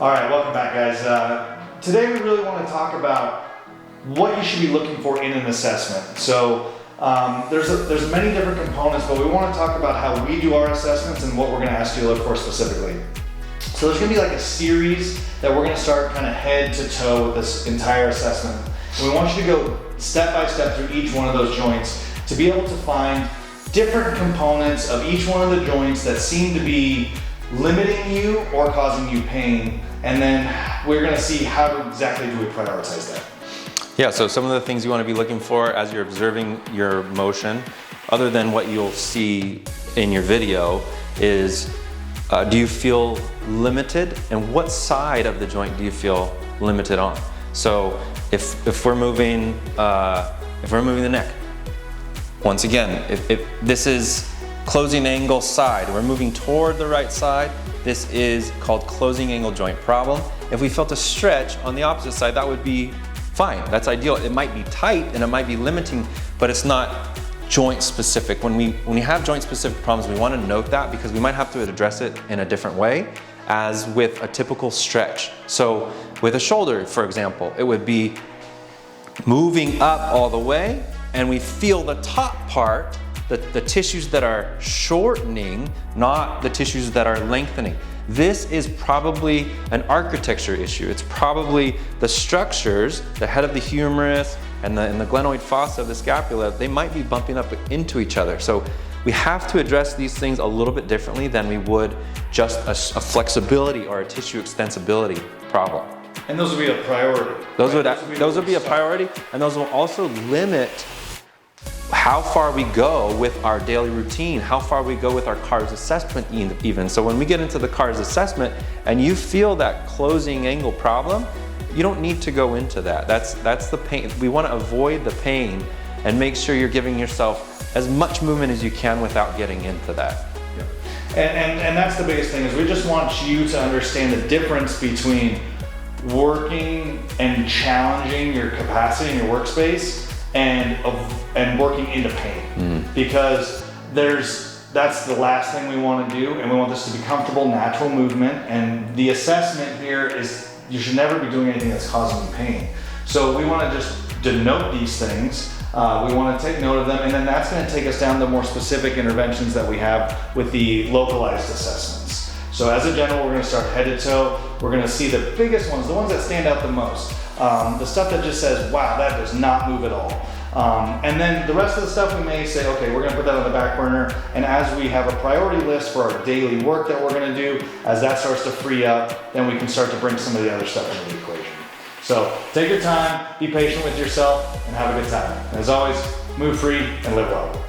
All right, welcome back, guys. Today we really want to talk about what you should be looking for in an assessment. So there's many different components, but we want to talk about how we do our assessments and what we're going to ask you to look for specifically. So there's going to be like a series that we're going to start kind of head to toe with this entire assessment. And we want you to go step by step through each one of those joints to be able to find different components of each one of the joints that seem to be limiting you or causing you pain. And then we're going to see how exactly do we prioritize that. Yeah, so some of the things you want to be looking for as you're observing your motion, other than what you'll see in your video, is do you feel limited, and what side of the joint do you feel limited on? So if we're moving the neck, once again, if this is closing angle side, we're moving toward the right side, this is called closing angle joint problem. If we felt a stretch on the opposite side, that would be fine, that's ideal. It might be tight and it might be limiting, but it's not joint specific. When we have joint specific problems, we want to note that because we might have to address it in a different way as with a typical stretch. So with a shoulder, for example, it would be moving up all the way and we feel the top part, the tissues that are shortening, not the tissues that are lengthening. This is probably an architecture issue. It's probably the structures, the head of the humerus and the glenoid fossa of the scapula, they might be bumping up into each other. So we have to address these things a little bit differently than we would just a flexibility or a tissue extensibility problem. And those would be a priority. Those would be a priority, and those will also limit how far we go with our daily routine, how far we go with our CARS assessment even. So when we get into the CARS assessment and you feel that closing angle problem, you don't need to go into that. That's the pain. We want to avoid the pain and make sure you're giving yourself as much movement as you can without getting into that. Yeah. And that's the biggest thing is we just want you to understand the difference between working and challenging your capacity in your workspace and working into pain, because that's the last thing we want to do, and we want this to be comfortable, natural movement. And the assessment here is you should never be doing anything that's causing you pain. So we want to just denote these things. We want to take note of them, and then that's going to take us down to more specific interventions that we have with the localized assessments. So as a general, we're going to start head to toe. We're going to see the biggest ones, the ones that stand out the most. The stuff that just says, wow, that does not move at all. And then the rest of the stuff we may say, okay, we're gonna put that on the back burner, and as we have a priority list for our daily work that we're gonna do, as that starts to free up, then we can start to bring some of the other stuff into the equation. So take your time, be patient with yourself, and have a good time. And as always, move free and live well.